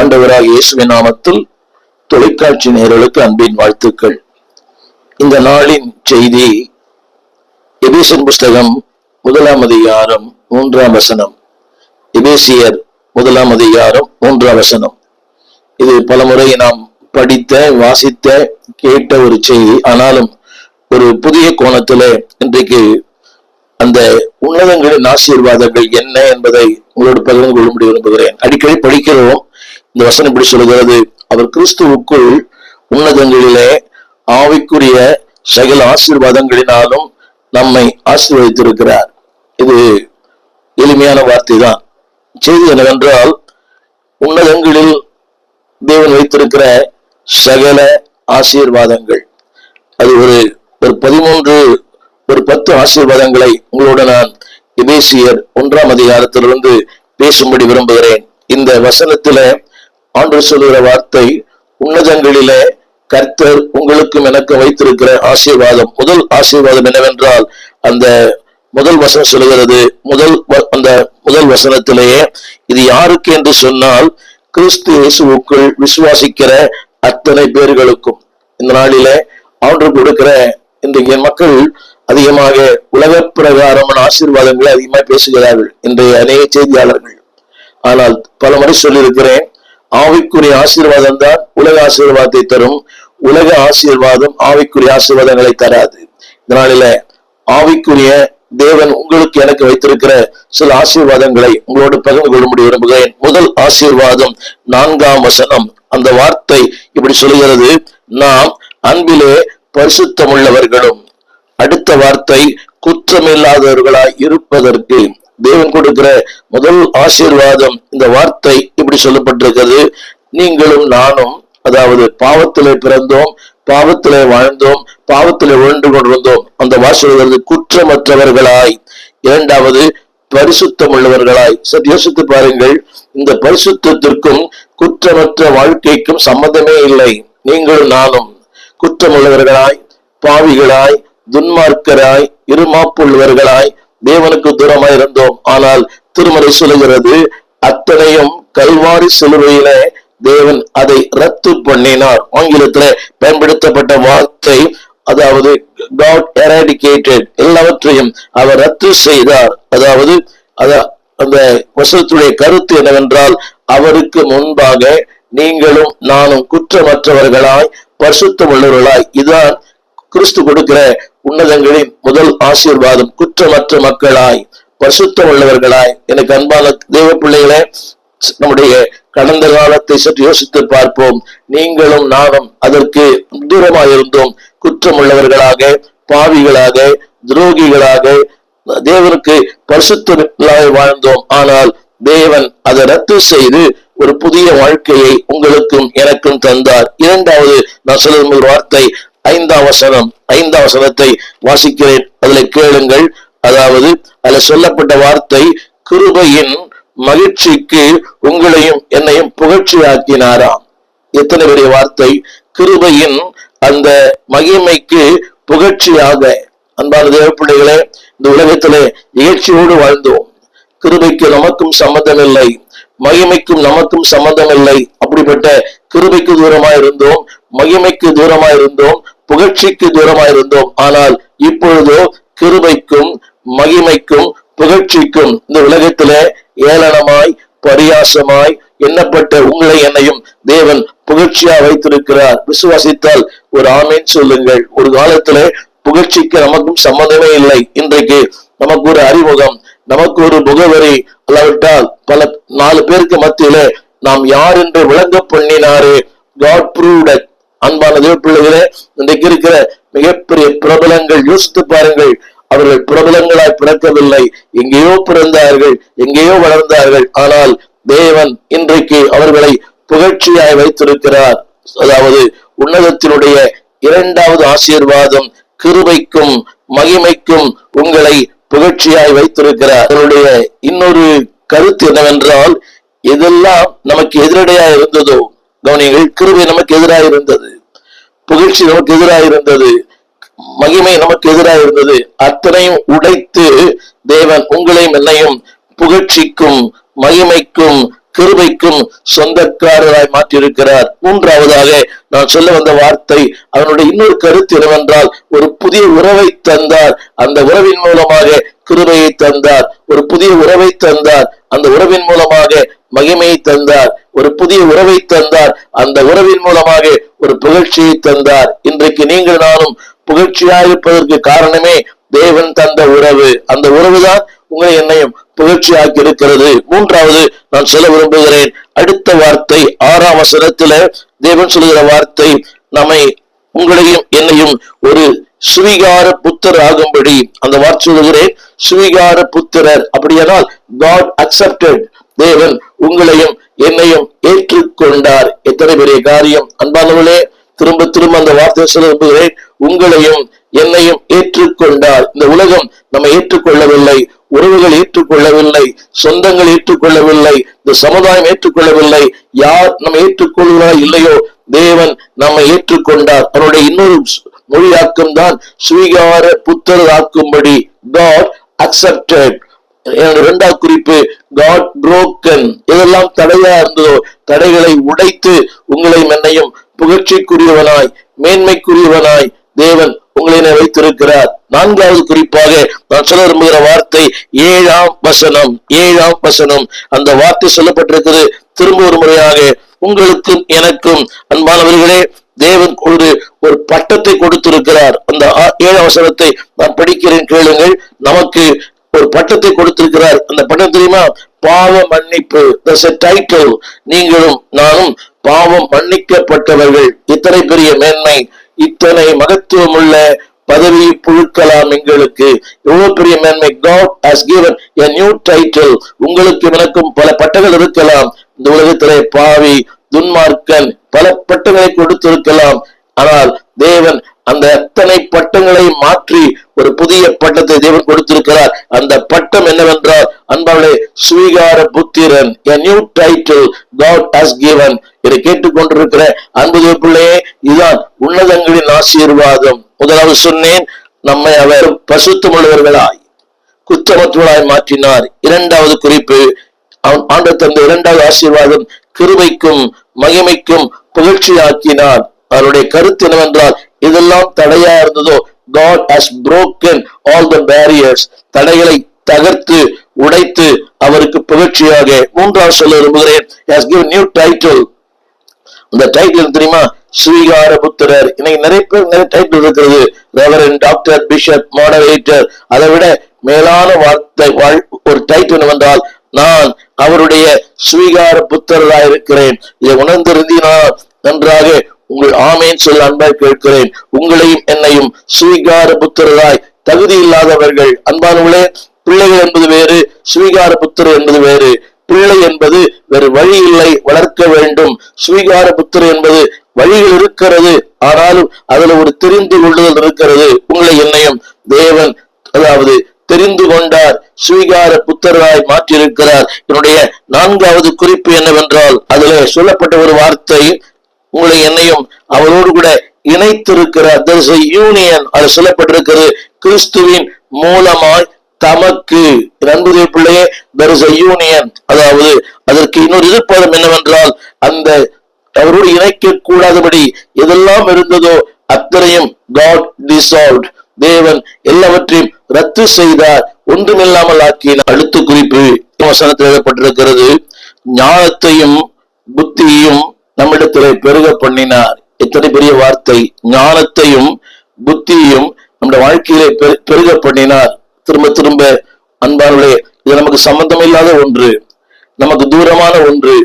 ஆண்டவராக இயேசுவின் நாமத்தில் தொலைக்காட்சி நேயர்களுக்கு அன்பின் வாழ்த்துக்கள். இந்த நாளின் செய்தி எபேசியர் புஸ்தகம் 1ஆம் அதிகாரம் 3ஆம் வசனம். எபேசியர் 1ஆம் அதிகாரம் 3ஆம் வசனம். இது பலமுறை நாம் படித்த, வாசித்த, கேட்ட ஒரு செய்தி. ஆனாலும் ஒரு புதிய கோணத்திலே இன்றைக்கு அந்த உன்னதங்களின் ஆசீர்வாதங்கள் என்ன என்பதை உங்களோடு பகிர்ந்து கொள்ளும்படி விரும்புகிறேன். அடிக்கடி படிக்கிறோம். இந்த வசனம் இப்படி சொல்கிறது: அவர் கிறிஸ்துவுக்குள் உன்னதங்களிலே ஆவிக்குரிய சகல ஆசீர்வாதங்களினாலும் நம்மை ஆசீர்வதித்திருக்கிறார். இது எளிமையான வார்த்தை தான். செய்தி என்னவென்றால், உன்னதங்களில் தேவன் வைத்திருக்கிற சகல ஆசீர்வாதங்கள், அது ஒரு 10 ஆசீர்வாதங்களை உங்களோட நான் எபேசியர் 1ஆம் அதிகாரத்திலிருந்து பேசும்படி விரும்புகிறேன். இந்த வசனத்தில ஆண்டவர் சொல்லுகிற வார்த்தை, உன்னதங்களிலே கர்த்தர் உங்களுக்கும் எனக்கு வைத்திருக்கிற ஆசீர்வாதம். முதல் ஆசீர்வாதம் என்னவென்றால், அந்த முதல் வசனம் சொல்லுகிறது, அந்த முதல் வசனத்திலேயே இது யாருக்கு என்று சொன்னால், கிறிஸ்து இயேசுவுக்குள் விசுவாசிக்கிற அத்தனை பேர்களுக்கும். இந்த நாளிலே ஆண்டவர் கொடுக்கிற இன்றைய மக்கள் அதிகமாக உலக பிரகாரமான ஆசீர்வாதங்களை அதிகமாக பேசுகிறார்கள், இன்றைய அநேக செய்தியாளர்கள். ஆனால் பல முறை சொல்லியிருக்கிறேன், ஆவிக்குரிய ஆசீர்வாதம் தான் உலக ஆசீர்வாதத்தை தரும். உலக ஆசீர்வாதம் ஆவிக்குரிய ஆசீர்வாதங்களை தராது. இதனால ஆவிக்குரிய தேவன் உங்களுக்கு எனக்கு வைத்திருக்கிற சில ஆசீர்வாதங்களை உங்களோடு பகிர்ந்து கொள்ளும்படி விரும்புகிறேன். முதல் ஆசீர்வாதம் 4ஆம் வசனம். அந்த வார்த்தை இப்படி சொல்கிறது: நாம் அன்பிலே பரிசுத்தமுள்ளவர்களும். அடுத்த வார்த்தை, குற்றமில்லாதவர்களாய் இருப்பதற்கு. தேவன் கொடுக்கிற முதல் ஆசீர்வாதம், இந்த வார்த்தை இப்படி சொல்லப்பட்டிருக்கிறது: நீங்களும் நானும், அதாவது பாவத்திலே பிறந்தோம், பாவத்திலே வாழ்ந்தோம், பாவத்திலே உழன்று கொண்டிருந்தோம். அந்த வாசல் குற்றமற்றவர்களாய். இரண்டாவது, பரிசுத்தம் உள்ளவர்களாய். சற்று யோசித்து பாருங்கள், இந்த பரிசுத்தத்திற்கும் குற்றமற்ற வாழ்க்கைக்கும் சம்பந்தமே இல்லை. நீங்களும் நானும் குற்றமுள்ளவர்களாய், பாவிகளாய், துன்மார்க்கராய், இருமாப்புள்ளவர்களாய் தேவனுக்கு தூரமாய் இருந்தோம். ஆனால் திருமறை சொல்லுகிறது, அத்தனையும் கல்வாரி சிலுவையில தேவன் அதை ரத்து பண்ணினார். ஆங்கிலத்தில் பயன்படுத்தப்பட்ட வார்த்தை, அதாவது God eradicated, எல்லாவற்றையும் அவர் ரத்து செய்தார். அதாவது அந்த வசனத்துடைய கருத்து என்னவென்றால், அவருக்கு முன்பாக நீங்களும் நானும் குற்றமற்றவர்களாய், பரிசுத்தம் உள்ளவர்களாய். இதுதான் கிறிஸ்து கொடுக்கிற உன்னதங்களின் முதல் ஆசீர்வாதம். குற்றமற்ற மக்களாய், பரிசுத்தம் உள்ளவர்களாய். எனக்கு அன்பான தேவ பிள்ளைகளே, நம்முடைய கடந்த காலத்தை சற்று யோசித்து பார்ப்போம். நீங்களும் நானும் அதற்கு தூரமாக இருந்தோம். குற்றம் உள்ளவர்களாக, பாவிகளாக, துரோகிகளாக, தேவனுக்கு பரிசுத்தமாக வாழ்ந்தோம். ஆனால் தேவன் அதை ரத்து செய்து ஒரு புதிய வாழ்க்கையை உங்களுக்கும் எனக்கும் தந்தார். இரண்டாவது நான் சொல்லும் ஒரு வார்த்தை, 5ஆம் வசனம். 5ஆம் வசனத்தை வாசிக்கிறேன், அதுல கேளுங்கள். அதாவது அதுல சொல்லப்பட்ட வார்த்தை, கிருபையின் மகிழ்ச்சிக்கு உங்களையும் என்னையும் புகழ்ச்சியாக்கினாராம். எத்தனை பெரிய வார்த்தை! கிருபையின் அந்த மகிமைக்கு புகழ்ச்சியாக. அன்பான தேவ பிள்ளைகளே, இந்த உலகத்திலே இகழ்ச்சியோடு வாழ்ந்தோம். கிருபைக்கு நமக்கும் சம்பந்தம் இல்லை, மகிமைக்கும் நமக்கும் சம்பந்தம் இல்லை. அப்படிப்பட்ட கிருபைக்கு தூரமாய் இருந்தோம், மகிமைக்கு தூரமாய் இருந்தோம், புகழ்ச்சிக்கு தூரமாய் இருந்தோம். ஆனால் இப்பொழுதோ கிருபைக்கும் மகிமைக்கும் புகழ்ச்சிக்கும் இந்த உலகத்திலே ஏளனமாய், பரியாசமாய் எண்ணப்பட்ட உங்களை என்னையும் தேவன் புகழ்ச்சியா வைத்திருக்கிறார். விசுவாசித்தால் ஒரு ஆமீன் சொல்லுங்கள். ஒரு காலத்திலே புகழ்ச்சிக்கு நமக்கும் சம்பந்தமே இல்லை. இன்றைக்கு நமக்கு ஒரு அறிமுகம், நமக்கு ஒரு முகவரி, அல்லாவிட்டால் பல 4 பேருக்கு மத்தியிலே நாம் யார் என்று விளங்க பண்ணினாரே. God proved it. அன்பான தேவ பிள்ளைகளே, இன்றைக்கு இருக்கிற மிகப்பெரிய பிரபலங்கள் யோசித்து பாருங்கள். அவர்கள் பிரபலங்களாய் பிறக்கவில்லை, எங்கேயோ பிறந்தார்கள், எங்கேயோ வளர்ந்தார்கள். ஆனால் தேவன் இன்றைக்கு அவர்களை புகழ்ச்சியாய் வைத்திருக்கிறார். அதாவது உன்னதத்தினுடைய 2வது ஆசீர்வாதம், கிருபைக்கும் மகிமைக்கும் உங்களை புகழ்ச்சியாய் வைத்திருக்கிறார். அதனுடைய இன்னொரு கருத்து என்னவென்றால், எதெல்லாம் நமக்கு எதிரடையாக இருந்ததோ, கவனியங்கள், கிருபை நமக்கு எதிராக இருந்தது, புகழ்ச்சி நமக்கு எதிராக இருந்தது, மகிமை நமக்கு எதிராக இருந்தது. அத்தனையும் உடைத்து தேவன் உங்களையும் என்னையும் புகழ்ச்சிக்கும் மகிமைக்கும் கிருபைக்கும் சொந்தக்காரராய் மாற்றியிருக்கிறார். மூன்றாவதாக நான் சொல்ல வந்த வார்த்தை, அவனுடைய இன்னொரு கருத்து என்னவென்றால், ஒரு புதிய உறவை தந்தார். அந்த உறவின் மூலமாக கிருபையை தந்தார். ஒரு புதிய உறவை தந்தார். அந்த உறவின் மூலமாக மகிமையை தந்தார். ஒரு புதிய உறவை தந்தார். அந்த உறவின் மூலமாக ஒரு புகழ்ச்சியை தந்தார். இன்றைக்கு நீங்கள் நானும் புகழ்ச்சியாக இருப்பதற்கு காரணமே தேவன் தந்த உறவு. அந்த உறவுதான் உங்களை என்னையும் புகழ்ச்சியாக்கி இருக்கிறது. மூன்றாவது நான் சொல்ல விரும்புகிறேன், அடுத்த வார்த்தை 6ஆம் வசனத்துல தேவன் சொல்லுகிற வார்த்தை, நம்மை உங்களையும் என்னையும் ஒரு சுவிகார புத்தர் ஆகும்படி, அந்த வார்த்தை சொல்லுகிறேன், சுவிகார புத்திரர். அப்படியானால் God accepted, தேவன் உங்களையும் என்னையும் ஏற்றுக்கொண்டார். எத்தனை பெரிய காரியம் அன்பானவர்களே. திரும்ப திரும்ப அந்த வார்த்தை சொல்ல விரும்புகிறேன், உங்களையும் என்னையும் ஏற்றுக்கொண்டார். இந்த உலகம் நம்மை ஏற்றுக்கொள்ளவில்லை, உறவுகள் ஏற்றுக்கொள்ளவில்லை, சொந்தங்கள் ஏற்றுக்கொள்ளவில்லை, இந்த சமுதாயம் ஏற்றுக்கொள்ளவில்லை. யார் நம்ம ஏற்றுக்கொள்கிறார் இல்லையோ, தேவன் நம்மை ஏற்றுக்கொண்டார். அவருடைய இன்னொரு மொழியாக்கம் தான் சுவிகார புத்தர் ஆக்கும்படி, God accepted. இரண்டாவது குறிப்பு, God broken. இதெல்லாம் தடையா இருந்ததோ தடைகளை உடைத்து உங்களையும் என்னையும் புகழ்ச்சிக்குரியவனாய் மேன்மைக்குரியவனாய் தேவன் உங்களை வைத்திருக்கிறார். நான்காவது குறிப்பாக நான் சொல்ல விரும்புகிற வார்த்தை 7ஆம் வசனம். 7ஆம் வசனம் அந்த வார்த்தை சொல்லப்பட்டிருக்கிறது. திரும்ப ஒரு முறையாக, உங்களுக்கும் எனக்கும் அன்பானவர்களே தேவன் ஒரு பட்டத்தை கொடுத்திருக்கிறார். அந்த 7ஆம் வசனத்தை நான் படிக்கிறேன், கேளுங்கள். நமக்கு ஒரு பட்டத்தை கொடுத்திருக்கிறார். அந்த பட்டம் தெரியுமா? பாவ மன்னிப்பு. டைட்டில். நீங்களும் நானும் பாவம் மன்னிக்கப்பட்டவர்கள். இத்தனை பெரிய மேன்மை, இத்தனை மகத்துவம் உள்ள பதவி புழுக்கலாம் எங்களுக்கு. எவ்வளவு பெரிய மேன்மை. God has given a new title. உங்களுக்கு எனக்கும் பல பட்டங்கள் இருக்கலாம். இந்த உலகத்திலே பாவி, துன்மார்க்கன், பல பட்டங்களை கொடுத்திருக்கலாம். ஆனால் தேவன் அந்த அத்தனை பட்டங்களை மாற்றி ஒரு புதிய பட்டத்தை தேவன் கொடுத்திருக்கிறார். அந்த பட்டம் என்னவென்றால், அன்பாளே, சுவிகார புத்திரன். A new title God has given. இதை கேட்டுக்கொண்டிருக்கிற அன்பு பிள்ளையே, இதுதான் உன்னதங்களின் ஆசீர்வாதம். முதலாவது சொன்னேன், நம்மை அவர் பசுத்தமுள்ளவர்களாய் குற்றமற்றவர்களாய் மாற்றினார். இரண்டாவது குறிப்பு, ஆண்டவர் தந்த இரண்டாவது ஆசீர்வாதம், கிருபைக்கும் மகிமைக்கும் புகழ்ச்சியாக்கினார். அவருடைய கருத்து என்னவென்றால், இதெல்லாம் தடையா இருந்ததோ, God has broken all the barriers. தடைகளை தகர்த்து உடைத்து அவருக்கு புகழ்ச்சியாக. மூன்றாவது சொல்ல விரும்புகிறேன், has given new title. அந்த டைட்டில் தெரியுமா? சுவிகார புத்திரர். இன்னைக்கு நிறைய பேர் நிறைய டைட்டில் இருக்கிறது. Reverend, doctor, bishop, moderator. அதை விட மேலான வார்த்தை ஒரு டைட்டில் என்னவென்றால், நான் அவருடைய சுவிகார புத்திரராக இருக்கிறேன். இதை உணர்ந்திருந்தீனால் நன்றாக உங்கள் ஆமேன் சொல்ல அன்பாய் கேட்கிறேன். உங்களையும் என்னையும் சுவிகார புத்திரராய், தகுதி இல்லாதவர்கள். அன்பானவர்களே, பிள்ளைகள் என்பது வேறு, சுவிகார புத்திரர் என்பது வேறு. பிள்ளை என்பது வேறு வழி இல்லை, வளர்க்க வேண்டும். சுவிகார புத்திரர் என்பது வழிகள் இருக்கிறது, ஆனாலும் அதுல ஒரு தெரிந்து கொள்ளுதல் இருக்கிறது. உங்களை என்னையும் தேவன் அதாவது தெரிந்து கொண்டார், சுவிகார புத்திரராய் மாற்றியிருக்கிறார். என்னுடைய நான்காவது குறிப்பு என்னவென்றால், அதுல சொல்லப்பட்ட ஒரு வார்த்தை, உங்களை என்னையும் அவரோடு கூட இணைத்திருக்கிறார். there is a union. அது சொல்லப்பட்டிருக்கிறது, கிறிஸ்துவின் மூலமாய் தமக்கு. அன்புடைய பிள்ளையே, there is a union. அதாவது அதற்கு இன்னொரு எதிர்ப்பதம் என்னவென்றால், அந்த அவரோடு இணைக்க கூடாதபடி எதெல்லாம் இருந்ததோ அத்தனையும் God dissolved. தேவன் எல்லாவற்றையும் ரத்து செய்தார், ஒன்றுமில்லாமல் ஆக்கினார். அடுத்த குறிப்பு வசனத்தில் எழுதப்பட்டிருக்கிறது, ஞானத்தையும் புத்தியையும் நம்மிடத்திலே பெருக பண்ணினார். எத்தனை பெரிய வார்த்தை! ஞானத்தையும் புத்தியையும் நம்முடைய வாழ்க்கையிலே பெருக பண்ணினார். திரும்ப திரும்ப அன்பானவர்களே, இது நமக்கு சம்பந்தம் இல்லாத ஒன்று, நமக்கு தூரமான ஒன்று.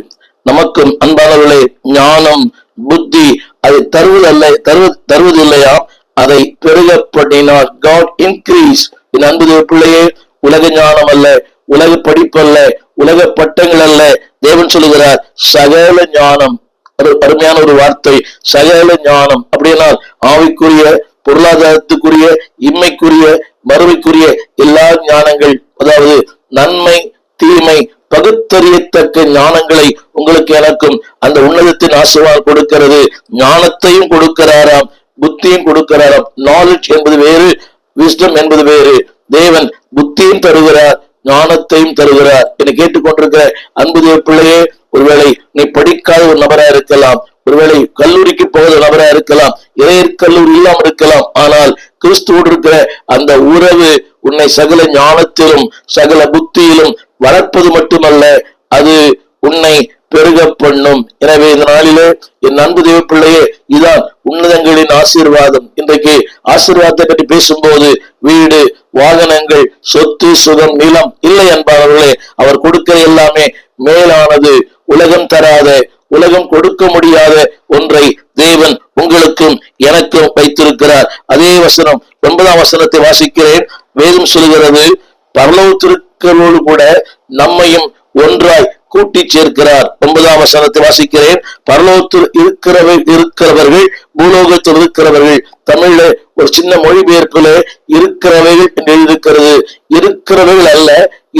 நமக்கும் அன்பானவர்களே, ஞானம் புத்தி அதை தருவது இல்லையா? அதை பெருக பண்ணினார். God increase. என் அன்பு பிள்ளையே, உலக ஞானம் அல்ல, உலக படிப்பு அல்ல, உலக பட்டங்கள் அல்ல. தேவன் சொல்லுகிறார் சகல ஞானம். அருமையான ஒரு வார்த்தை, சகல ஞானம். அப்படியானால் ஆவிக்குரிய, பொருளாதாரத்துக்குரிய, இம்மைக்குரிய, மறுமைக்குரிய எல்லா ஞானங்கள், அதாவது நன்மை தீமை பகுத்தறியத்தக்க ஞானங்களை உங்களுக்கு எனக்கும் அந்த உன்னதத்தின் ஆசீர்வாதம் கொடுக்கிறது. ஞானத்தையும் கொடுக்கிறாராம், புத்தியும் கொடுக்கிறாராம். நாலேஜ் என்பது வேறு, விஸ்டம் என்பது வேறு. தேவன் புத்தியும் தருகிறார், ஞானத்தையும் தருகிறார். என்னை கேட்டுக்கொண்டிருக்கிற அன்பு பிள்ளையே, ஒருவேளை நீ படிக்காத ஒரு நபரா இருக்கலாம், ஒருவேளை கல்லூரிக்கு போகிற நபரா இருக்கலாம், இறையர் கல்லூரி இல்லாமல் இருக்கலாம். ஆனால் கிறிஸ்துவோடு இருக்கிற அந்த உறவு உன்னை சகல ஞானத்திலும் சகல புத்தியிலும் வளர்ப்பது மட்டுமல்ல, அது உன்னை பெருக பண்ணும். எனவே இந்த நாளிலே என் அன்பு தேவ பிள்ளையே, இதான் உன்னதங்களின் ஆசீர்வாதம். இன்றைக்கு ஆசீர்வாதத்தை பற்றி பேசும்போது வீடு, வாகனங்கள், சொத்து, சுகம், நிலம் இல்லை என்பவர்களே. அவர் கொடுக்கிற எல்லாமே மேலானது, உலகம் தராத, உலகம் கொடுக்க முடியாத ஒன்றை தேவன் உங்களுக்கும் எனக்கும் வைத்திருக்கிறார். அதே வசனம் 9ஆம் வசனத்தை வாசிக்கிறேன். வேதம் சொல்கிறது, பரலோகத்திற்கோடு கூட நம்மையும் ஒன்றாய் கூட்டி சேர்க்கிறார். 9ஆம் வசனத்தை வாசிக்கிறேன். பரலோகத்தில் இருக்கிறவர்கள், பூலோகத்தில் இருக்கிறவர்கள். தமிழ்ல ஒரு சின்ன மொழிபெயர்ப்புல இருக்கிறவைகள் என்று எழுதியிருக்கிறது. இருக்கிறவர்கள் அல்ல,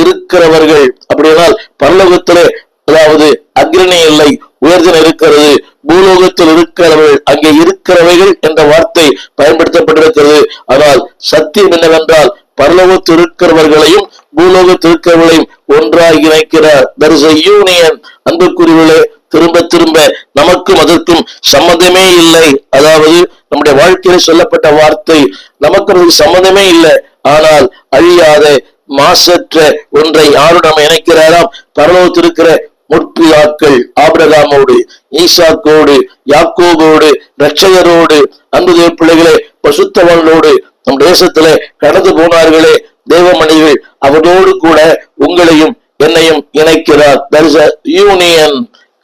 இருக்கிறவர்கள். அப்படியானால் பரலோகத்திலே, அதாவது அக்னி இல்லை, உயர்தல் இருக்கிறது. பூலோகத்தில் இருக்கிறவர்கள், அங்கே இருக்கிறவைகள் என்ற வார்த்தை பயன்படுத்தப்பட்டிருக்கிறது. ஆனால் சத்தியம் என்னவென்றால், பரலோகத்தில் இருக்கிறவர்களையும் பூலோகத்தில் இருக்கிறவர்களையும் ஒன்றாக இணைக்கிறார். there is a union. அன்புக்குரியவர்களே, திரும்ப திரும்ப நமக்கும் அதற்கும் சம்மந்தமே இல்லை. அதாவது நம்முடைய வாழ்க்கையில் சொல்லப்பட்ட வார்த்தை நமக்கு சம்மந்தமே இல்லை. ஆனால் அழியாத மாசற்ற ஒன்றை யாரும் நம்ம இணைக்கிறாராம்? பரலோகத்தில் இருக்கிற முற்பிதாக்கள் ஆபிரகாமோடு, ஈசாக்கோடு, யாக்கோபோடு, இரட்சகரோடு, அன்பு தேவ பிள்ளைகளே, பசுத்தவான்களோடு நம் தேசத்திலே கடந்து போனார்களே தேவ மனிதர்கள், அவரோடு கூட உங்களையும் என்னையும் இணைக்கிறார். there is a union.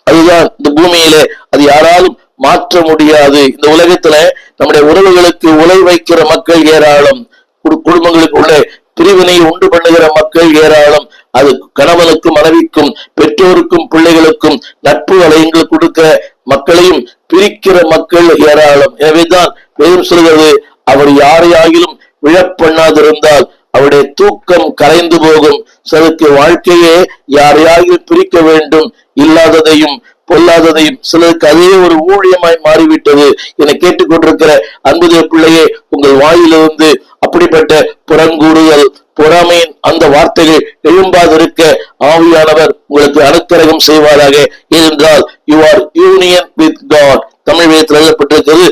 அதுதான் இந்த பூமியிலே, அது யாராலும் மாற்ற முடியாது. இந்த உலகத்துல நம்முடைய உறவுகளுக்கு உலை வைக்கிற மக்கள் ஏராளம், குடும்பங்களுக்குள்ள பிரிவினை உண்டு பண்ணுகிற மக்கள் ஏராளம். அது கணவனுக்கும் மனைவிக்கும் பெற்றோருக்கும் பிள்ளைகளுக்கும் நட்பு வளையங்கள் கொடுக்கிற மக்களையும் பிரிக்கிற மக்கள் ஏராளம். எனவேதான் வேதம் சொல்கிறது, அவர் யாரையாகிலும் விழப்பண்ணாதிருந்தால் அவருடைய தூக்கம் கரைந்து போகும். சிலருக்கு வாழ்க்கையே யாரையாகிலும் பிரிக்க வேண்டும், இல்லாததையும் பொல்லாததையும். சிலருக்கு அதே ஒரு ஊழியமாய் மாறிவிட்டது. என கேட்டுக்கொண்டிருக்கிற அன்புதேவ பிள்ளையே, உங்கள் வாயிலிருந்து அப்படிப்பட்ட புறங்கூறுதல், பொறாமையின் அந்த வார்த்தைகள் எழும்பாதிருக்க ஆவியானவர் உங்களுக்கு அனுக்கிரகம் செய்வாராக. ஏனென்றால் you are union with God. Tamil வேதத்தில் எழுதப்பட்டிருக்கிறது,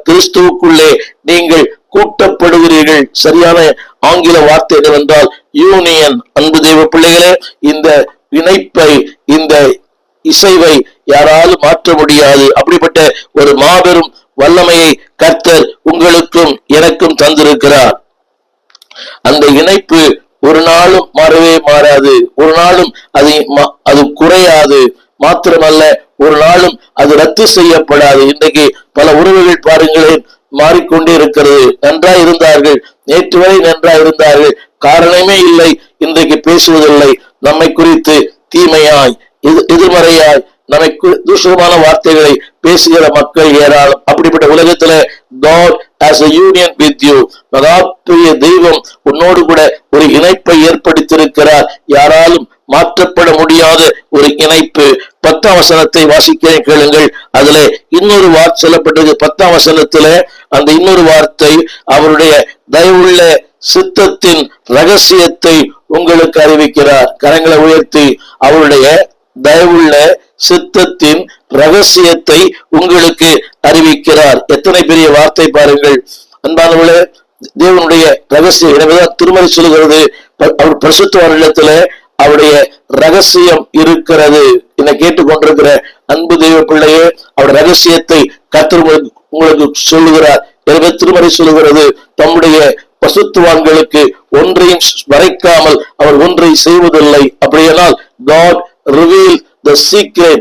கிறிஸ்துவுக்குள்ளே நீங்கள் கூட்டப்படுகிறீர்கள். சரியான ஆங்கில வார்த்தை என்னவென்றால் யூனியன். அன்பு தேவ பிள்ளைகளே, இந்த இணைப்பை, இந்த இசைவை யாராலும் மாற்ற முடியாது. அப்படிப்பட்ட ஒரு மாபெரும் வல்லமையை கர்த்தர் உங்களுக்கும் எனக்கும் தந்திருக்கிறார். அந்த இணைப்பு ஒரு நாளும் மாறவே மாறாது, ஒரு நாளும் அது குறையாது. மாத்திரமல்ல, ஒரு நாளும் அது ரத்து செய்யப்படாது. இன்றைக்கு பல உறவுகள் பாருங்களேன் மாறிக்கொண்டே இருக்கிறது. நன்றாய் இருந்தார்கள், நேற்று வரை நன்றாய் இருந்தார்கள், காரணமே இல்லை, இன்றைக்கு பேசுவதில்லை. நம்மை குறித்து தீமையாய், எதிர்மறையாய், நம்மை தூஷணமான வார்த்தைகளை பேசுகிற மக்கள் ஏராளம். அப்படிப்பட்ட உலகத்துல God has a union with you. மகாபெரிய தெய்வம் உன்னோடு கூட ஒரு இணைப்பை ஏற்படுத்தியிருக்கிறார். யாராலும் மாற்றப்பட முடியாத ஒரு இணைப்பு. 10ஆம் வசனத்தை வாசிக்கிறேன், கேளுங்கள். அதுல இன்னொரு வார்த்தை சொல்லப்பட்டது. 10ஆம் வசனத்துல அந்த இன்னொரு வார்த்தை, அவருடைய தயவுள்ள சித்தத்தின் ரகசியத்தை உங்களுக்கு அறிவிக்கிறார். கரங்களை உயர்த்தி, அவருடைய தயவுள்ள சித்தத்தின் ரகசியத்தை உங்களுக்கு அறிவிக்கிறார். எத்தனை பெரிய வார்த்தை பாருங்கள் அன்பானவர்களே. தேவனுடைய ரகசியம். எனவேதான் திருமறை சொல்கிறது, அவர் பரிசுத்தவான்களிடத்துல அவருடைய ரகசியம் இருக்கிறது. என்னை கேட்டுக்கொண்டிருக்கிற அன்பு தெய்வ பிள்ளையே, அவருடைய ரகசியத்தை கர்த்தர் உங்களுக்கு சொல்லுகிறார். எனவே திருமறை சொல்லுகிறது, தம்முடைய பரிசுத்தவான்களுக்கு ஒன்றையும் மறைக்காமல் அவர் ஒன்றை செய்வதில்லை. அப்படியானால் God reveal the secret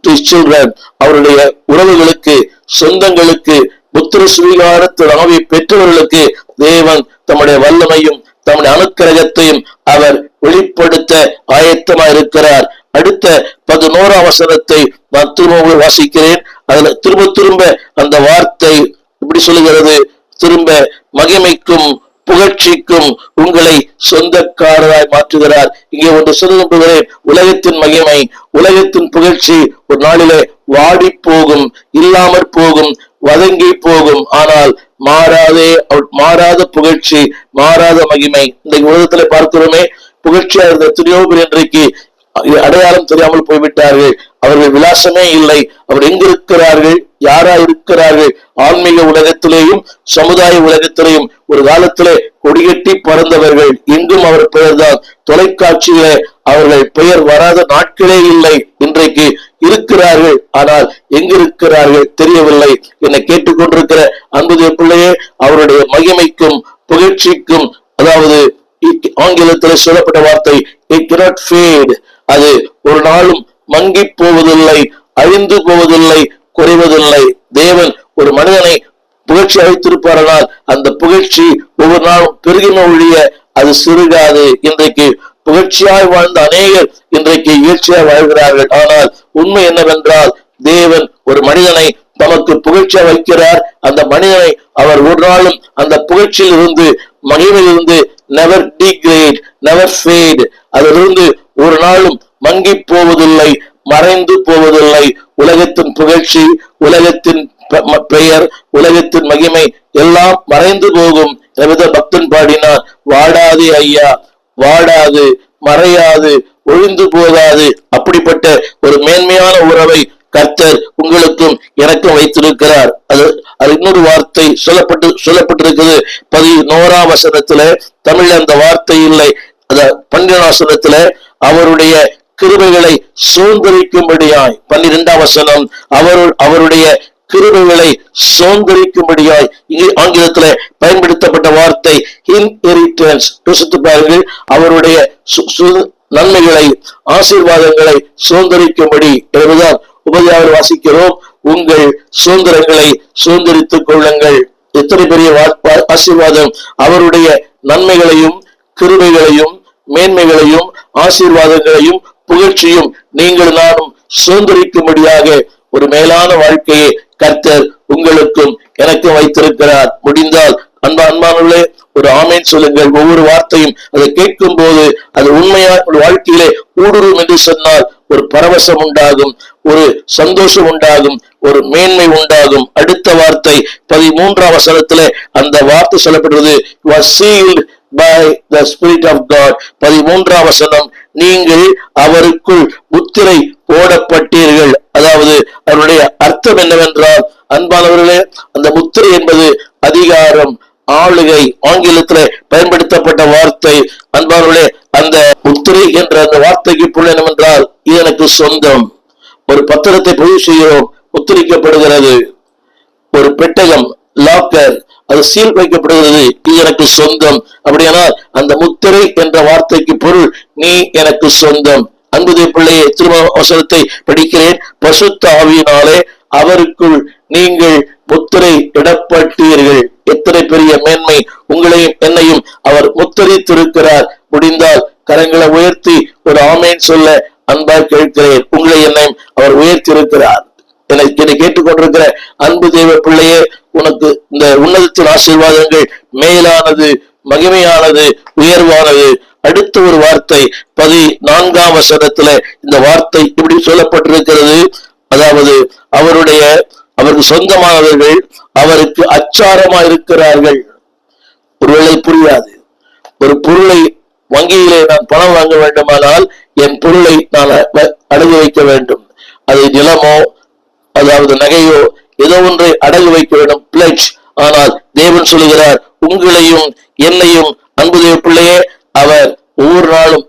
to his children. அவருடைய உறவுகளுக்கு, சொந்தங்களுக்கு, புத்திர சுவீகாரத்தின் ஆவியை பெற்றவர்களுக்கு தேவன் தம்முடைய வல்லமையும் தம்முடைய அனுக்கிரகத்தையும் அவர் வெளிப்படுத்த ஆயத்தமாக இருக்கிறார். அடுத்த 11ஆம் வசனத்தை நான் திரும்ப வாசிக்கிறேன். அதுல திரும்ப திரும்ப அந்த வார்த்தை இப்படி சொல்லுகிறது, திரும்ப மகிமைக்கும் புகழ்ச்சிக்கும் உங்களை சொந்தக்காரராய் மாற்றுகிறார். இங்கே ஒன்று சொல்லுகிறேன், உலகத்தின் மகிமை, உலகத்தின் புகழ்ச்சி ஒரு நாளிலே வாடி போகும், இல்லாமற் போகும், வதங்கி போகும். ஆனால் மாறாத புகழ்ச்சி, மாறாத மகிமை. இன்றைக்கு உலகத்துல பார்க்கிறோமே, புகழ்ச்சியா இருந்த எத்தனையோ பேர் இன்றைக்கு அடையாளம் தெரியாமல் போய்விட்டார்கள். அவர்கள் விலாசமே இல்லை. அவர் எங்கிருக்கிறார்கள், யாரா இருக்கிறார்கள்? ஆன்மீக உலகத்திலேயும் சமுதாய உலகத்திலேயும் ஒரு காலத்திலே கொடிகட்டி பறந்தவர்கள். இன்றும் அவர் பெயர்தான். தொலைக்காட்சியில அவர்கள் பெயர் வராத நாட்களே இல்லை. இன்றைக்கு இருக்கிறார்கள், ஆனால் எங்கிருக்கிறார்கள் தெரியவில்லை. என்னை கேட்டுக்கொண்டிருக்கிற அன்புடைய பிள்ளையே, அவருடைய மகிமைக்கும் புகழ்ச்சிக்கும், அதாவது ஆங்கிலத்தில் சொல்லப்பட்ட வார்த்தை it cannot fade, அது ஒரு நாளும் மங்கி போவதில்லை, அழிந்து போவதில்லை, குறைவதில்லை. தேவன் ஒரு மனிதனை புகழ்ச்சி அளித்திருப்பாரானால் அந்த புகழ்ச்சி ஒவ்வொரு நாளும் பெருகின ஒழிய அது சிறுகாது. இன்றைக்கு புகழ்ச்சியாய் வாழ்ந்த அநேகர் இன்றைக்கு இயற்கையாய் வாழ்கிறார்கள். ஆனால் உண்மை என்னவென்றால், தேவன் ஒரு மனிதனை தமக்கு புகழ்ச்சியா வைக்கிறார். அந்த மனிதனை அவர் ஒரு நாளும் அந்த புகழ்ச்சியில் இருந்து, மகிமையில் இருந்து never degrade, never fade, அதிலிருந்து ஒரு நாளும் மங்கி போவதில்லை, மறைந்து போவதில்லை. உலகத்தின் புகழ்ச்சி, உலகத்தின் பெயர், உலகத்தின் மகிமை எல்லாம் மறைந்து போகும். பக்தன் பாடினார், வாடாது ஐயா, வாடாது, மறையாது, ஒழிந்து போகாது. அப்படிப்பட்ட ஒரு மேன்மையான உறவை கர்த்தர் உங்களுக்கும் எனக்கும் வைத்திருக்கிறார். அது இன்னொரு வார்த்தை சொல்லப்பட்டிருக்கிறது 11ஆம் வசனத்துல. தமிழ்ல அந்த வார்த்தை இல்லை. 12ஆம் வசனத்துல அவருடைய கிருபைகளை சுதந்திரிக்கும்படியாய், 12ஆம் வசனம் அவருடைய கிருபைகளை சுதந்திரிக்கும்படியாய். ஆங்கிலத்துல பயன்படுத்தப்பட்ட வார்த்தை இன்ஹெரிட்டன்ஸ். பாருங்கள், அவருடைய நன்மைகளை, ஆசீர்வாதங்களை சுதந்திரிக்கும்படி. எனவேதான் உபதியாவில் வாசிக்கிறோம், உங்கள் சுதந்திரங்களை சுதந்திரித்துக் கொள்ளுங்கள். எத்தனை பெரிய ஆசீர்வாதம்! அவருடைய நன்மைகளையும் கிருபைகளையும் மேன்மைகளையும் ஆசீர்வாதங்களையும் புகழ்ச்சியும் நீங்கள் நானும் சுதந்திரிக்கும்படியாக ஒரு மேலான வாழ்க்கையை கர்த்தர் உங்களுக்கும் எனக்கும் வைத்திருக்கிறார். முடிந்தால் அன்பானவர்களே, ஒரு ஆமேன் சொல்லுங்கள். ஒவ்வொரு வார்த்தையும் அதை கேட்கும் போது அது உண்மையா ஒரு வாழ்க்கையிலே ஊடுருவும் என்று சொன்னால் ஒரு பரவசம் உண்டாகும், ஒரு சந்தோஷம் உண்டாகும், ஒரு மேன்மை உண்டாகும். அடுத்த வார்த்தை 13ஆம் வசனத்துல அந்த வார்த்தை சொல்லப்படுறது, you are sealed by the Spirit of God. 13ஆம் வசனம், நீங்கள் அவருக்குள் முத்திரை போடப்பட்டீர்கள். அதாவது அவருடைய அர்த்தம் என்னவென்றால், அன்பானவர்களே, அந்த முத்திரை என்பது அதிகாரம், ஆளுகை. ஆங்கிலத்திலே பயன்படுத்தப்பட்ட வார்த்தை. அன்பானவர்களே, அந்த முத்திரை என்ற அந்த வார்த்தைக்கு பொருள் என்னவென்றால், இது எனக்கு சொந்தம். ஒரு பத்திரத்தை பதிவு செய்கிறோம், முத்திரிக்கப்படுகிறது. ஒரு பெட்டகம், லாக்கர், அது சீல் வைக்கப்படுகிறது, இது எனக்கு சொந்தம். அப்படியானால் அந்த முத்திரை என்ற வார்த்தைக்கு பொருள், நீ எனக்கு சொந்தம். அன்புடைய பிள்ளையை, திரும்ப வசனத்தை படிக்கிறேன். பசுத்த ஆவியினாலே அவருக்குள் நீங்கள் முத்திரை இடப்பட்டீர்கள். எத்தனை பெரிய மேன்மை! உங்களையும் என்னையும் அவர் முத்திரித்திருக்கிறார். முடிந்தால் கரங்களை உயர்த்தி ஒரு ஆமேன் சொல்ல அன்பாய் கேட்கிறேன். உங்களை என்னையும் அவர் உயர்த்தி இருக்கிறார். என்னை கேட்டுக்கொண்டிருக்கிற அன்பு தேவ பிள்ளையே, உனக்கு இந்த உன்னதத்தின் ஆசீர்வாதங்கள் மேலானது, மகிமையானது, உயர்வானது. அடுத்த ஒரு வார்த்தை 14ஆம் வசனத்துல இந்த வார்த்தை இப்படி சொல்லப்பட்டிருக்கிறது. அதாவது அவருக்கு சொந்தமானவர்கள் அவருக்கு அச்சாரமா இருக்கிறார்கள். ஒருவேளை புரியாது. ஒரு பொருளை வங்கியிலே நான் பணம் வாங்க வேண்டுமானால் என் பொருளை நான் அடகு வைக்க வேண்டும். அது நிலமோ, அதாவது நகையோ, ஏதோ ஒன்றை அடகு வைக்க வேண்டும், பிளட்ஜ். ஆனால் தேவன் சொல்லுகிறார், உங்களையும் என்னையும் அன்பு தேவ பிள்ளையே, அவர் ஒவ்வொரு நாளும்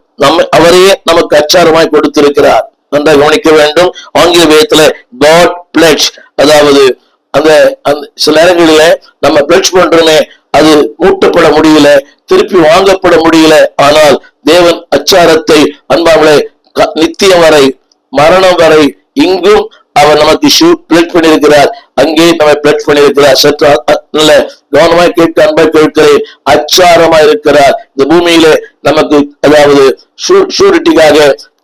அவரையே நமக்கு அச்சாரமாய் கொடுத்திருக்கிறார். நன்றாக கவனிக்க வேண்டும். ஆங்கில வேதத்துல God pledge, அதாவது அந்த சில நேரங்களில நம்ம பிளட்ஜ் பண்றோமே, அது மூட்டப்பட முடியல, திருப்பி வாங்கப்பட முடியல. ஆனால் தேவன் அச்சாரத்தை அன்பாங்களே நித்தியம் வரை, மரணம் வரை இங்கும் அவர் நமக்கு பிளட் பண்ணியிருக்கிறார், அங்கே நம்ம பிளட் பண்ணியிருக்கிறார். சற்று நல்ல கவனமாய் கேட்க அன்பாய் கேட்கிறேன். அச்சாரமா இருக்கிறார் இந்த பூமியில நமக்கு. அதாவது ஷூரிட்டிக்காக,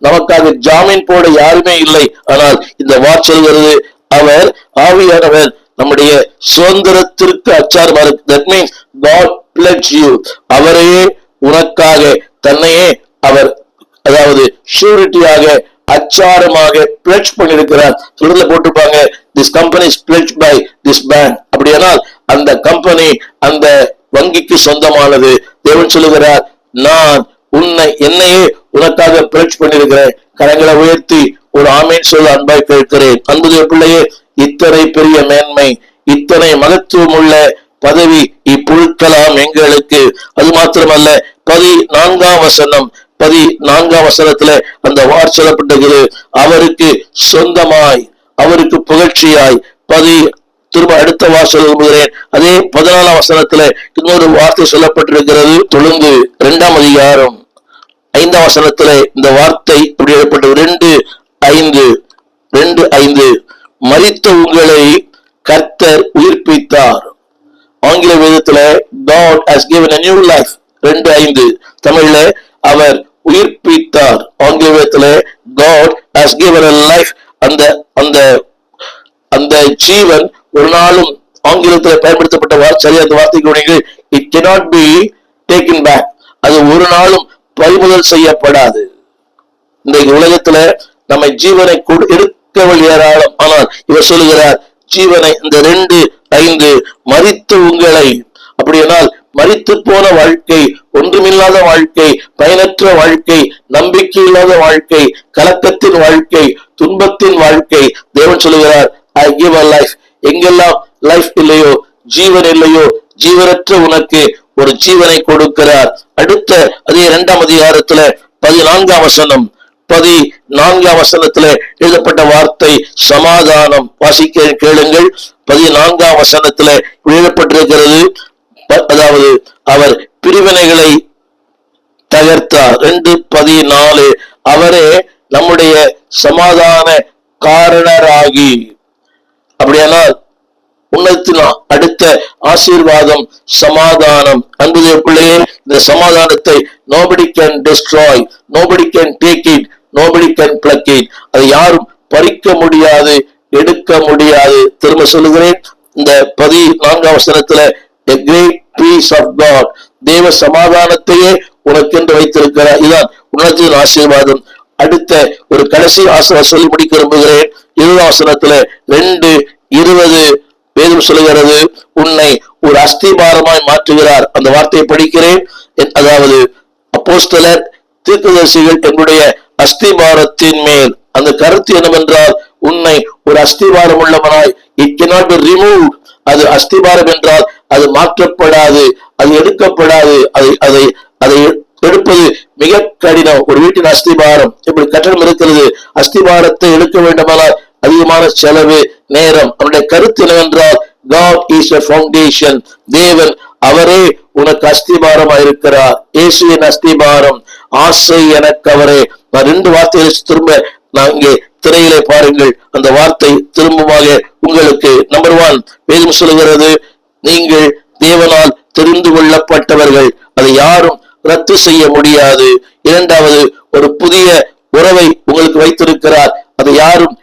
நமக்காக ஜாமீன் போட யாருமே இல்லை. ஆனால் இந்த வார்த்தை சொல்கிறது, அவர் ஆவியானவர் நம்முடைய சுதந்திரத்திற்கு அச்சாரமா இருக்கு. That means God pledge you. அவரையே உனக்காக தன்னையே அவர், அதாவது ஷூரிட்டியாக, அச்சாரமாக பிளட்ஜ் பண்ணிருக்கிறார். சொல்றதுல போட்டிருப்பாங்க, this company is pledged by this bank. அப்படியானால் அந்த கம்பெனி, அந்த வங்கிக்கு சொந்தமானது. தேவன் சொல்லுகிறார், நான் என்னையே உனக்காக பிளட்ஜ் பண்ணிருக்கிறேன். கரங்களை உயர்த்தி ஒரு ஆமேன் சொல்ல அன்பாய் கேட்கிறேன். அன்புடைய பிள்ளையே, இத்தனை பெரிய மேன்மை, இத்தனை மகத்துவம் உள்ள பதவி இப்புழுக்கலாம் எங்களுக்கு. அது மாத்திரமல்ல, 14ஆம் வசனம், 14ஆம் வசனத்துல அந்த வார்த்தை சொல்லப்பட்டிருக்கிறது, அவருக்கு சொந்தமாய், அவருக்கு புகழ்ச்சியாய். திரும்ப அடுத்த வார்த்தை சொல்லுகிறேன், அதே 14ஆம் வசனத்துல இன்னொரு வார்த்தை சொல்லப்பட்டிருக்கிறது. தொடர்ந்து 2ஆம் அதிகாரம் 5ஆம் வசனத்துல இந்த வார்த்தை இப்படி எழுதப்பட்டது, 2:5 மரித்த உங்களை கர்த்தர் உயிர்ப்பித்தார். ஆங்கில வேதத்துல God has given a new life. 2:5 தமிழ்ல அவர் உயிர்ப்பித்தார். ஆங்கில வேதத்துல God has given a life. அந்த ஜீவன் ஒரு நாளும் ஆங்கிலத்தில் பயன்படுத்தப்பட்ட சரியான வார்த்தைக்கு it cannot be taken back. அது ஒரு நாளும் பறிமுதல் செய்யப்படாது. இந்த உலகத்துல நம்ம ஜீவனை எடுக்கவல் ஏராளம், ஆனால் இவர் சொல்லுகிறார் ஜீவனை. இந்த 2:5 மரித்த உங்களை, அப்படியானால் மரித்து போன வாழ்க்கை, ஒன்றுமில்லாத வாழ்க்கை, பயனற்ற வாழ்க்கை, நம்பிக்கை இல்லாத வாழ்க்கை, கலக்கத்தின் வாழ்க்கை, துன்பத்தின் வாழ்க்கை, தேவன் சொல்லுகிறார் I give a life. எங்கெல்லாம் லைஃப் இல்லையோ, ஜீவன் இல்லையோ, ஜீவனற்ற உனக்கு ஒரு ஜீவனை கொடுக்கிறார். அடுத்த அதே 2ஆம் அதிகாரத்துல 14ஆம் வசனம், 14ஆம் வசனத்துல எழுதப்பட்ட வார்த்தை சமாதானம். வாசிக்க கேளுங்கள். 14ஆம் வசனத்துல எழுதப்பட்டிருக்கிறது, அதாவது அவர் பிரிவினைகளை தகர்த்தார். 2:14 அவரே நம்முடைய சமாதான காரணராகி. அப்படியானால் உன்னதத்தின் அடுத்த ஆசீர்வாதம் சமாதானம். அன்புடைய பிள்ளையே, இந்த சமாதானத்தை nobody can destroy, nobody can take it, nobody can pluck it. அதை யாரும் பறிக்க முடியாது, எடுக்க முடியாது. திரும்ப சொல்லுகிறேன், இந்த 14ஆம் வசனத்துல a great peace of God, தேவ சமாதானத்தையே உனக்கென்று வைத்திருக்கிறார். இதுதான் உன்னதத்தின் ஆசீர்வாதம். அடுத்த ஒரு கடைசி ஆசீர்வாதம் சொல்லி முடிக்க விரும்புகிறேன். 20ஆம் வசனத்துல 2:20 வேதம் சொல்லுகிறது, உன்னை ஒரு அஸ்திபாரமாய் மாற்றுகிறார். அந்த வார்த்தையை படிக்கிறேன். அதாவது அப்போஸ்தலர், தீர்க்கதரிசிகள் என்னுடைய அஸ்திபாரத்தின் மேல். அந்த கருத்து என்னவென்றால், உன்னை ஒரு அஸ்திபாரம் உள்ளவனாய், it cannot be removed. அது அஸ்திபாரம் என்றால் அது மாற்றப்படாது, அது எடுக்கப்படாது. அதை எடுப்பது மிக கடினம். ஒரு வீட்டின் அஸ்திபாரம் இப்படி கட்டணம் இருக்கிறது, அஸ்திபாரத்தை எடுக்க வேண்டுமானால் அதிகமான செலவு, நேரம். அவருடைய கருத்து என்னவென்றால், God is a foundation. தேவன் அவரே உனக்கு அஸ்திபாரமாக இருக்கிறார். இயேசுவின் அஸ்திபாரம், ஆசை எனக்கு அவரே. நான் 2 வார்த்தைகளை திரும்ப நான் இங்கே திரையிலே பாருங்கள். அந்த வார்த்தை திரும்பமாக உங்களுக்கு. நம்பர் 1, வேதம் சொல்லுகிறது, நீங்கள் தேவனால் தெரிந்து கொள்ளப்பட்டவர்கள், அதை யாரும் ரத்து செய்ய முடியாது. 2வது, ஒரு புதிய உறவை உங்களுக்கு வைத்திருக்கிறார், அதை யாரும்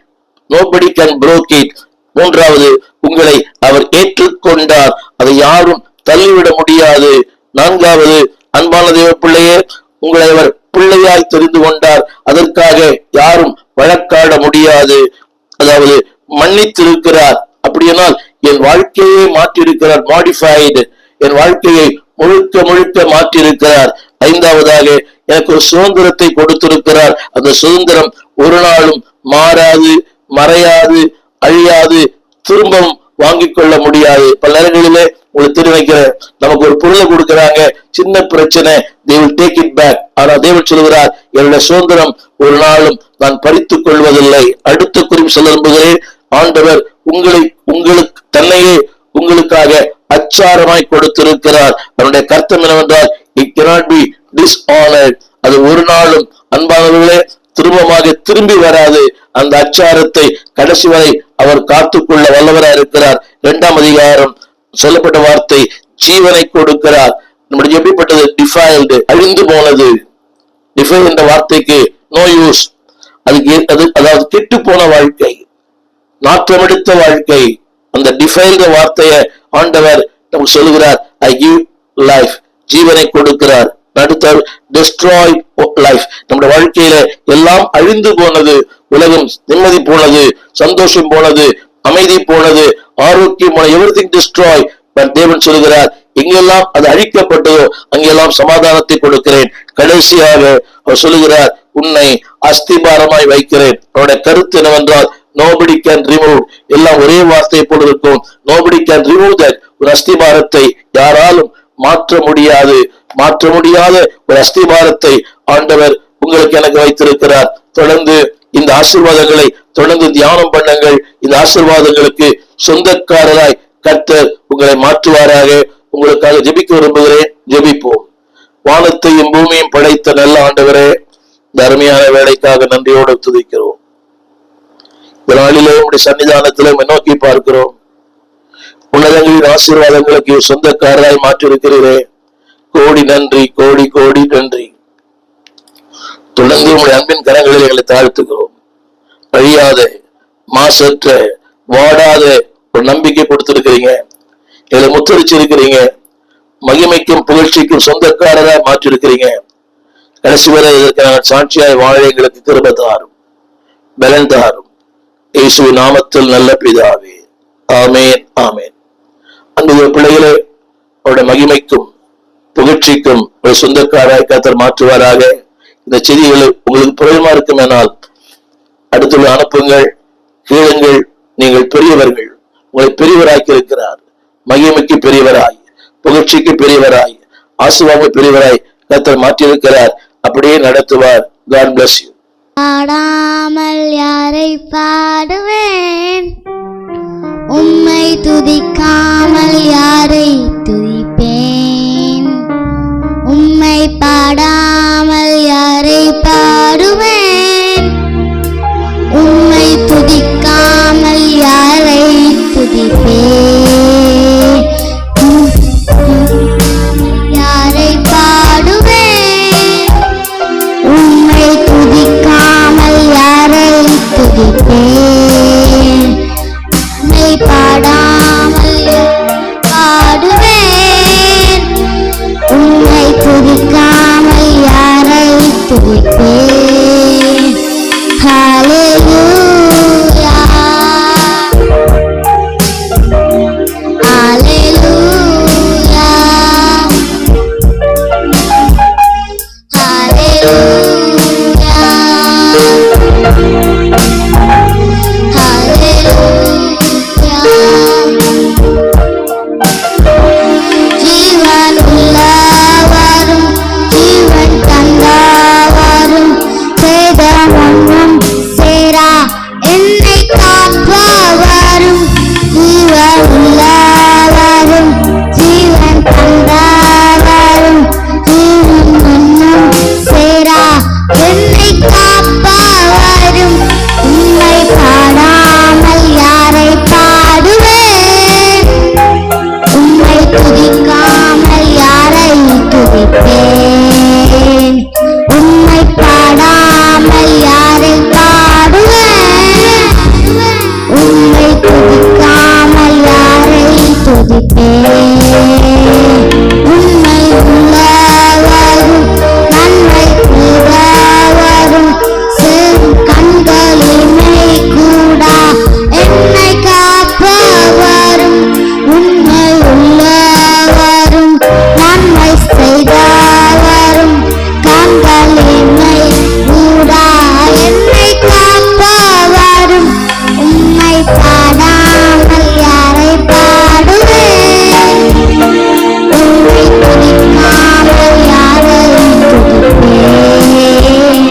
nobody can break it. 3வது, உங்களை அவர் ஏற்றுக்கொண்டார், அதை யாரும் தள்ளிவிட முடியாது. 4வது, அன்பான தேவ பிள்ளையே, உங்களை அவர் பிள்ளையாய் தெரிந்து கொண்டார், அதற்காக யாரும் வழக்காட முடியாது. அதாவது மன்னித்திருக்கிறார். அப்படியானால் என் வாழ்க்கையை மாற்றியிருக்கிறார், மாடிஃபைடு. என் வாழ்க்கையை முழுக்க மாற்றியிருக்கிறார். 5வதாக, எனக்கு ஒரு சுதந்திரத்தை கொடுத்திருக்கிறார். அந்த சுதந்திரம் ஒரு நாளும் மாறாது, மறையாது, அழியாது, திரும்பவும் வாங்கிக் கொள்ள முடியாது. பல நேரங்களிலே உங்களுக்கு தெரிவிக்கிறேன், நமக்கு ஒரு பொருளை கொடுக்கிறாங்க, சின்ன பிரச்சனை, they will take it back. ஆனா தேவன் சொல்கிறார், என்னுடைய சுதந்திரம் ஒரு நாளும் நான் பறித்துக் கொள்வதில்லை. அடுத்த குறிப்பு சொல்ல விரும்புகிறேன், ஆண்டவர் உங்களுக்கு தன்னையே உங்களுக்காக அச்சாரமாய் கொடுத்திருக்கிறார். அவருடைய கர்த்தம் என்னவென்றால், it cannot be dishonored. அது ஒரு நாளும் அன்பானவர்களே திரும்பி வராது. அந்த அச்சாரத்தை கடைசி வரை அவர் காத்துக்கொள்ள வல்லவராக இருக்கிறார். 2ஆம் அதிகாரம் சொல்லப்பட்ட வார்த்தை ஜீவனை கொடுக்கிறார். நம்முடைய எப்படிப்பட்டது? டிஃபைல்டு, அழிந்து போனது. டிஃபைல் என்ற வார்த்தைக்கு நோ யூஸ். அதாவது கெட்டு போன வாழ்க்கை, நாற்றமெடுத்த வாழ்க்கை. அந்த டிஃபைல்டு வார்த்தையை ஆண்டவர் நமக்கு சொல்லுகிறார், ஐ கிவ் லைஃப், ஜீவனை கொடுக்கிறார். அடுத்த டெஸ்ட்ராய் லைஃப், நம்முடைய வாழ்க்கையில எல்லாம் அழிந்து போனது, உலகம் நிம்மதி போனது, சந்தோஷம் போனது, அமைதி போனது, ஆரோக்கியம் போனது, எவ்ரிதிங் டெஸ்ட்ராய். தேவன் சொல்கிறார், எங்கெல்லாம் அது அழிக்கப்பட்டதோ அங்கெல்லாம் சமாதானத்தை கொடுக்கிறேன். கடைசியாக அவர் சொல்லுகிறார், உன்னை அஸ்திபாரமாய் வைக்கிறேன். அவருடைய கருத்து என்னவென்றால் nobody can remove, எல்லாம் ஒரே வார்த்தையை போல இருக்கும். nobody can remove that. ஒரு அஸ்திபாரத்தை யாராலும் மாற்ற முடியாது. மாற்ற முடியாத ஒரு அஸ்திபாரத்தை ஆண்டவர் உங்களுக்கு எனக்கு வைத்திருக்கிறார். தொடர்ந்து இந்த ஆசீர்வாதங்களை தொடர்ந்து தியானம் பண்ணுங்கள். இந்த ஆசீர்வாதங்களுக்கு சொந்தக்காரராய் கர்த்தர் உங்களை மாற்றுவாராக. உங்களுக்காக ஜெபிக்க விரும்புகிறேன். ஜெபிப்போம். வானத்தையும் பூமியும் படைத்த நல்ல ஆண்டவரே, இந்த அருமையான வேலைக்காக நன்றியோடு துதிக்கிறோம். இந்த நாளிலே உங்களுடைய சன்னிதானத்திலே நோக்கி பார்க்கிறோம். உன்னதங்களின் ஆசீர்வாதங்களுக்கு சொந்தக்காரராய் மாற்றிருக்கிறீரே, கோடி நன்றி, கோடி கோடி நன்றி. தொடர்ந்து உங்களுடைய அன்பின் கரங்களில் எங்களை தாழ்த்துகிறோம். அழியாத, மாசற்ற, வாடாத ஒரு நம்பிக்கை கொடுத்திருக்கிறீங்க. எங்களை முத்தரிச்சிருக்கிறீங்க. மகிமைக்கும் புகழ்ச்சிக்கும் சொந்தக்காரராய் மாற்றிருக்கிறீங்க. கடைசி வரை இதற்கு நாங்கள் சாட்சியாய் வாழ எங்களுக்கு கிருபை தாரும், பலன் தாரும். இயேசுவின் நாமத்தில் நல்ல பிதாவே, ஆமேன், ஆமேன். அன்புள்ள பிள்ளைகளே, அவருடைய மகிமைக்கும் புகழ்ச்சிக்கும் ஒரு சொந்தக்காராய் கர்த்தர் மாற்றுவாராக. இந்த செய்திகள் உங்களுக்கு பிரயோஜனமா இருக்குமானால் அடுத்துள்ள அனுப்புங்கள், கேளுங்கள். நீங்கள் பெரியவர்கள், உங்களை பெரியவராக்கி இருக்கிறார். மகிமைக்கு பெரியவராய், புகழ்ச்சிக்கு பெரியவராய், ஆசீர்வாதம் பெரியவராய் கர்த்தர் மாற்றியிருக்கிறார். அப்படியே நடத்துவார். God bless you. பாடாமல் யாரை பாடுவேன், உம்மை துதிக்காமல் யாரை துதிப்பேன். உம்மை பாடாமல் யாரை பாடுவேன், உம்மை துதிக்காமல் யாரை துதிப்பேன். யாரை பாடுவேன், உம்மை துதிக்காமல் யாரை துதிப்பேன். உம்மை பாடாமல் பாடுவேன், உம்மை துதிக்காமல் யாரை துதிப்பேன். ஹல்லேலூயா, ஹல்லேலூயா, ஹல்லேலூயா, ஹல்லேலூயா. ஜீவன் உள்ளவரும் ஜீவன் தந்தவரும் சேதமொன்றும் சேரா என்னை காப்பவரும். ஜீவன் உள்ளவரும் ஜீவன் தந்தவரும் ஜீவன் ஒன்றும் சேரா என்னை காப்பவரும். உம்மை பாடாமல் யாரை பாடுவேன், உம்மை துதிக்காமல் யாரை துதிப்பேன். உம்மை பாடாமல் யாரை பாடுவேன், உம்மை துதிக்காமல் யாரை துதிப்பேன். உம்மை உள்ளவரும் நன்மை செய்தவரும் சிறு கண்களினை கூடா என்னை காப்பவரும். உண்மை உள்ளவரும் நன்மை செய்தவரும் கண்களினை கூடா என்னை காப்பவரும். உம்மை பாடாமல் யாரை பாடுவேன், உம்மை துதிக்காமல் யாரை துதிப்பேன்.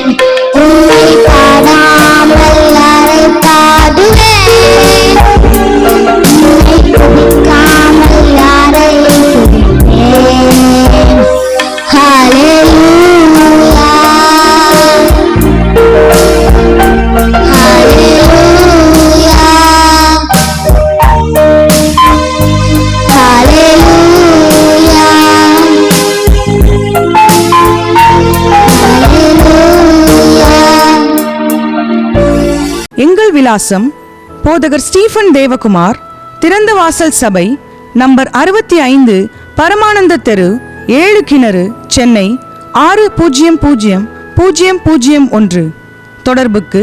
உம்மை பாடாமல் யாரை பாடுவேன், உம்மை துதிக்காமல் யாரை துதிப்பேன். ஹல்லேலூயா, ஹல்லேலூயா, ஹல்லேலூயா, ஹல்லேலூயா. எங்கள் விலாசம் போதகர் ஸ்டீஃபன் தேவகுமார், திறந்த வாசல் சபை, நம்பர் 65, பரமானந்த தெரு, 7 கிணறு, சென்னை 600001. தொடர்புக்கு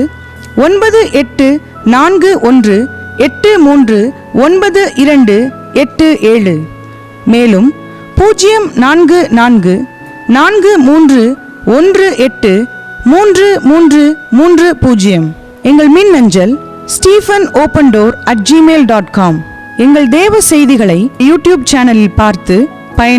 9841839287. மேலும் 044 4318 3330. எங்கள் மின் அஞ்சல் stephenopendoor@gmail.com. எங்கள் தேவ செய்திகளை யூடியூப் சேனலில் பார்த்து